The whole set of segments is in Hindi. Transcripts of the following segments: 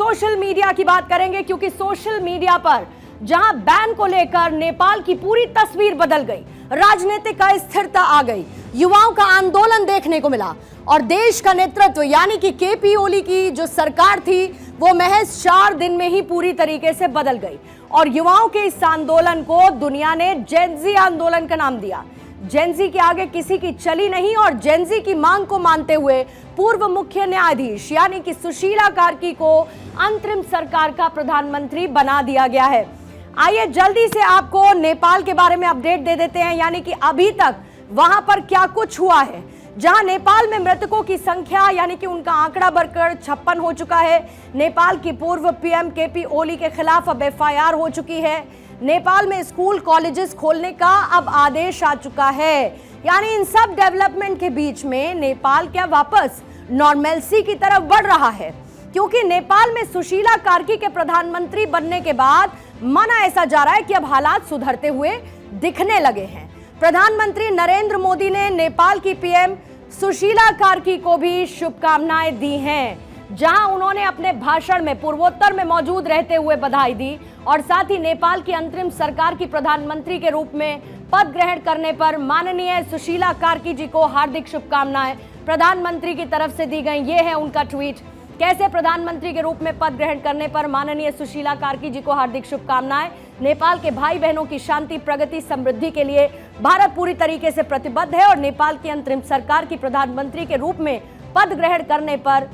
सोशल मीडिया की बात करेंगे, क्योंकि सोशल मीडिया पर जहां बैन को लेकर नेपाल की पूरी तस्वीर बदल गई, राजनीतिक अस्थिरता आ गई, युवाओं का आंदोलन देखने को मिला और देश का नेतृत्व यानी कि केपी ओली की जो सरकार थी वो महज 4 दिन में ही पूरी तरीके से बदल गई और युवाओं के इस आंदोलन को दुनिया ने जेनजी आंदोलन का नाम दिया। जेनजी के आगे किसी की चली नहीं और जेनजी की मांग को मानते हुए पूर्व मुख्य न्यायाधीश यानी कि सुशीला कार्की को अंतरिम सरकार का प्रधानमंत्री बना दिया गया है। आइए जल्दी से आपको नेपाल के बारे में अपडेट दे देते हैं, यानी कि अभी तक वहां पर क्या कुछ हुआ है। जहां नेपाल में मृतकों की संख्या यानी कि उनका आंकड़ा बढ़कर 56 हो चुका है। नेपाल की पूर्व पीएम केपी ओली के खिलाफ अब एफआईआर हो चुकी है। नेपाल में स्कूल कॉलेजेस खोलने का अब आदेश आ चुका है। यानी इन सब डेवलपमेंट के बीच में नेपाल क्या वापस नॉर्मलसी की तरफ बढ़ रहा है, क्योंकि नेपाल में सुशीला कार्की के प्रधानमंत्री बनने के बाद माना ऐसा जा रहा है कि अब हालात सुधरते हुए दिखने लगे हैं। प्रधानमंत्री नरेंद्र मोदी ने नेपाल की पीएम सुशीला कार्की को भी शुभकामनाएं दी हैं, जहां उन्होंने अपने भाषण में पूर्वोत्तर में मौजूद रहते हुए बधाई दी और साथ ही नेपाल की अंतरिम सरकार की प्रधानमंत्री के रूप में पद ग्रहण करने पर माननीय सुशीला कार्की जी को हार्दिक शुभकामनाएं प्रधानमंत्री की तरफ से दी गई। ये है उनका ट्वीट। कैसे प्रधानमंत्री के रूप में पद ग्रहण करने पर माननीय सुशीला कार्की जी को हार्दिक शुभकामनाएं। नेपाल के भाई बहनों की शांति, प्रगति, समृद्धि के लिए भारत पूरी तरीके से प्रतिबद्ध है और नेपाल की अंतरिम सरकार की प्रधानमंत्री के रूप में पद ग्रहण करने पर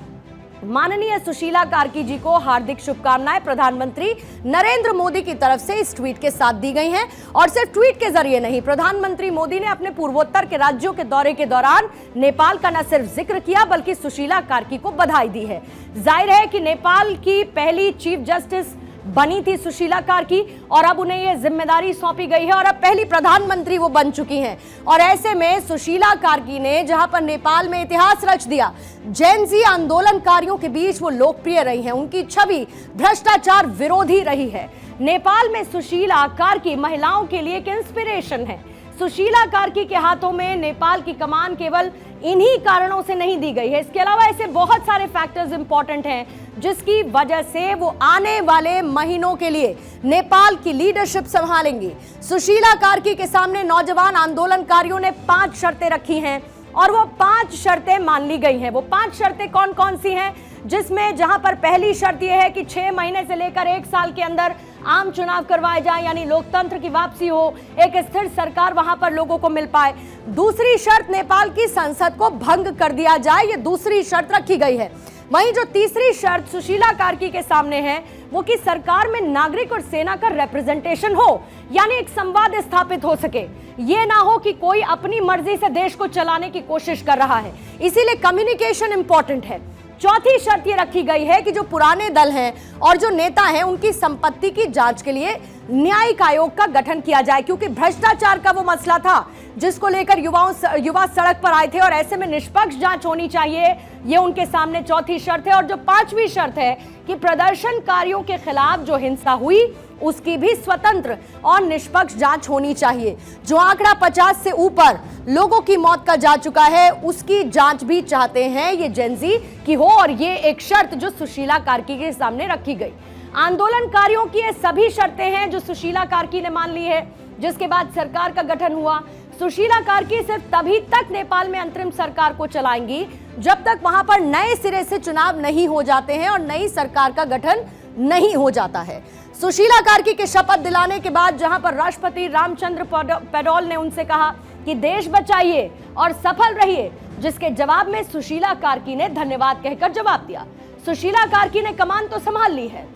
माननीय सुशीला कार्की जी को हार्दिक शुभकामनाएं प्रधानमंत्री नरेंद्र मोदी की तरफ से इस ट्वीट के साथ दी गई हैं। और सिर्फ ट्वीट के जरिए नहीं, प्रधानमंत्री मोदी ने अपने पूर्वोत्तर के राज्यों के दौरे के दौरान नेपाल का न सिर्फ जिक्र किया बल्कि सुशीला कार्की को बधाई दी है। जाहिर है कि नेपाल की पहली चीफ जस्टिस बनी थी सुशीला कार्की और अब उन्हें यह जिम्मेदारी सौंपी गई है और अब पहली प्रधानमंत्री वो बन चुकी हैं। और ऐसे में सुशीला कार्की ने जहां पर नेपाल में इतिहास रच दिया, जेनजी आंदोलनकारियों के बीच वो लोकप्रिय रही हैं, उनकी छवि भ्रष्टाचार विरोधी रही है। नेपाल में सुशीला कार्की महिलाओं के लिए एक इंस्पिरेशन है। सुशीला कार्की के हाथों में नेपाल की कमान केवल इन्हीं कारणों से नहीं दी गई है, इसके अलावा ऐसे बहुत सारे फैक्टर्स इंपॉर्टेंट हैं जिसकी वजह से वो आने वाले महीनों के लिए नेपाल की लीडरशिप संभालेंगी। सुशीला कार्की के सामने नौजवान आंदोलनकारियों ने 5 शर्तें रखी हैं और वो 5 शर्तें मान ली गई हैं। वो 5 शर्तें कौन कौन सी हैं, जिसमें जहां पर पहली शर्त यह है कि 6 महीने से लेकर 1 साल के अंदर आम चुनाव करवाए जाए, यानी लोकतंत्र की वापसी हो, एक स्थिर सरकार वहां पर लोगों को मिल पाए। दूसरी शर्त, नेपाल की संसद को भंग कर दिया जाए, ये दूसरी शर्त रखी गई है। वहीं जो तीसरी शर्त सुशीला कार्की के सामने है वो कि सरकार में नागरिक और सेना का रिप्रेजेंटेशन हो, यानी एक संवाद स्थापित हो सके। ये ना हो कि कोई अपनी मर्जी से देश को चलाने की कोशिश कर रहा है, इसीलिए कम्युनिकेशन इंपॉर्टेंट है। चौथी शर्त ये रखी गई है कि जो पुराने दल हैं और जो नेता हैं उनकी संपत्ति की जांच के लिए न्यायिक आयोग का गठन किया जाए, क्योंकि भ्रष्टाचार का वो मसला था जिसको लेकर युवा सड़क पर आए थे और ऐसे में निष्पक्ष जांच होनी चाहिए। ये उनके सामने चौथी शर्त है। और जो 5वीं शर्त है कि प्रदर्शनकारियों के खिलाफ जो हिंसा हुई उसकी भी स्वतंत्र और निष्पक्ष जांच होनी चाहिए। जो आंकड़ा 50 से ऊपर लोगों की मौत का जा चुका है उसकी जांच भी चाहते हैं ये जेनजी की हो, और ये एक शर्त जो सुशीला कार्की के सामने रखी गई। आंदोलनकारियों की ये सभी शर्तें हैं जो सुशीला कार्की ने मान ली है, जिसके बाद सरकार का गठन हुआ। सुशीला कार्की सिर्फ तभी तक नेपाल में अंतरिम सरकार को चलाएंगी जब तक वहां पर नए सिरे से चुनाव नहीं हो जाते हैं और नई सरकार का गठन नहीं हो जाता है। सुशीला कार्की के शपथ दिलाने के बाद जहां पर राष्ट्रपति रामचंद्र पौडेल ने उनसे कहा कि देश बचाइए और सफल रहिए, जिसके जवाब में सुशीला कार्की ने धन्यवाद कहकर जवाब दिया। सुशीला कार्की ने कमान तो संभाल ली है,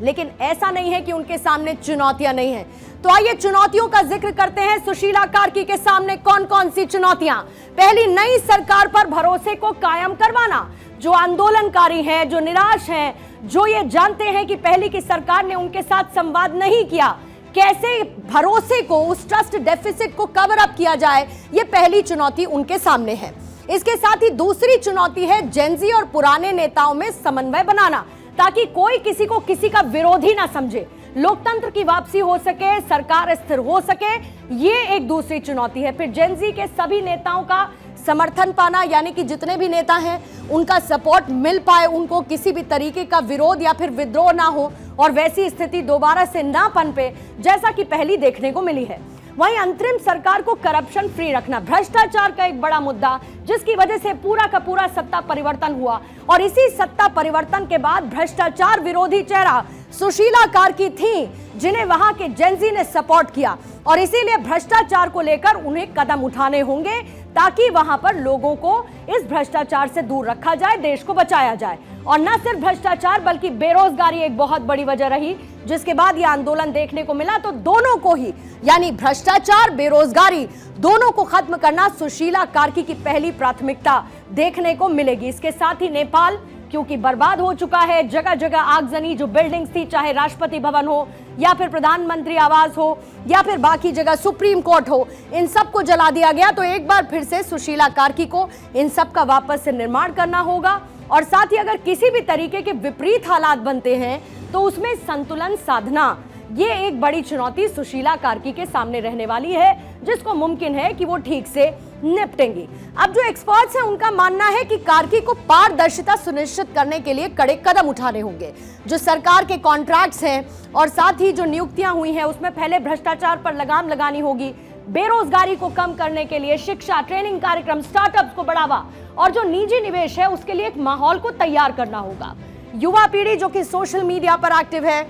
लेकिन ऐसा नहीं है कि उनके सामने चुनौतियां नहीं है। तो आइए चुनौतियों का जिक्र करते हैं। सुशीला कार्की के सामने कौन कौन सी चुनौतियां। पहली, नई सरकार पर भरोसे को कायम करवाना। जो आंदोलनकारी हैं, जो निराश हैं, जो ये जानते हैं कि पहली की सरकार ने उनके साथ संवाद नहीं किया, कैसे भरोसे को, उस ट्रस्ट डेफिसिट को कवर अप किया जाए, ये पहली चुनौती उनके सामने है। इसके साथ ही दूसरी चुनौती है जेनजी और पुराने नेताओं में समन्वय बनाना, ताकि कोई किसी को किसी का विरोधी ना समझे, लोकतंत्र की वापसी हो सके, सरकार स्थिर हो सके, ये एक दूसरी चुनौती है। फिर जेनजी के सभी नेताओं का समर्थन पाना, यानी कि जितने भी नेता हैं उनका सपोर्ट मिल पाए, उनको किसी भी तरीके का विरोध या फिर विद्रोह ना हो और वैसी स्थिति दोबारा से ना पनपे जैसा कि पहली देखने को मिली है। वहीं अंतरिम सरकार को करप्शन फ्री रखना, भ्रष्टाचार का एक बड़ा मुद्दा, जिसकी वजह से पूरा का पूरा सत्ता परिवर्तन हुआ और इसी सत्ता परिवर्तन के बाद भ्रष्टाचार विरोधी चेहरा सुशीला कार्की थी, जिन्हें वहां के जेनजी ने सपोर्ट किया और इसीलिए भ्रष्टाचार को लेकर उन्हें कदम उठाने होंगे ताकि वहां पर लोगों को इस भ्रष्टाचार से दूर रखा जाए, देश को बचाया जाए। और न सिर्फ भ्रष्टाचार बल्कि बेरोजगारी एक बहुत बड़ी वजह रही, जिसके बाद यह आंदोलन देखने को मिला। तो दोनों को ही, यानी भ्रष्टाचार, बेरोजगारी, दोनों को खत्म करना सुशीला कार्की की पहली प्राथमिकता देखने को मिलेगी। इसके साथ ही नेपाल क्योंकि बर्बाद हो चुका है, जगह जगह आगजनी, जो बिल्डिंग्स थी, चाहे राष्ट्रपति भवन हो या फिर प्रधानमंत्री आवास हो या फिर बाकी जगह सुप्रीम कोर्ट हो, इन सब को जला दिया गया। तो एक बार फिर से सुशीला कार्की को इन सब का वापस से निर्माण करना होगा और साथ ही अगर किसी भी तरीके के विपरीत हालात बनते हैं तो उसमें संतुलन साधना, ये एक बड़ी चुनौती सुशीला कार्की के सामने रहने वाली है, जिसको मुमकिन है कि वो ठीक से निपटेंगी। अब जो एक्सपर्ट्स हैं उनका मानना है कि कार्की को पारदर्शिता सुनिश्चित करने के लिए कड़े कदम उठाने होंगे। जो सरकार के कॉन्ट्रैक्ट्स हैं और साथ ही जो नियुक्तियां हुई हैं उसमें पहले भ्रष्टाचार पर लगाम लगानी होगी, बेरोजगारी को कम करने के लिए शिक्षा, ट्रेनिंग कार्यक्रम, स्टार्टअप्स को बढ़ावा और जो निजी निवेश है उसके लिए एक माहौल को तैयार करना होगा। युवा पीढ़ी जो कि सोशल मीडिया पर एक्टिव है,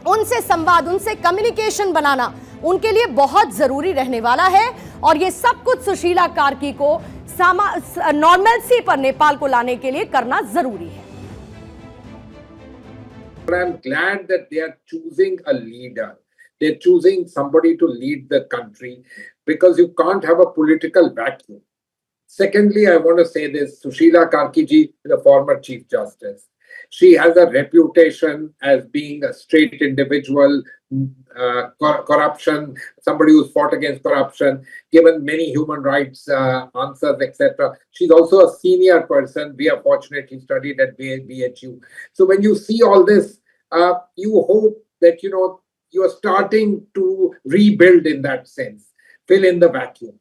उनसे संवाद, उनसे कम्युनिकेशन बनाना उनके लिए बहुत जरूरी रहने वाला है और ये सब कुछ सुशीला कार्की को नॉर्मलसी पर नेपाल को लाने के लिए करना जरूरी है। I'm glad that they are choosing a leader. They're choosing somebody to lead the country because you can't have a political vacuum. Secondly, I want to say this, Sushila Karki ji is a former Chief Justice. She has a reputation as being a straight individual, corruption, somebody who's fought against corruption, given many human rights answers, etc. She's also a senior person. We are fortunately studied at BHU. So when you see all this, you hope that, you are starting to rebuild in that sense, fill in the vacuum.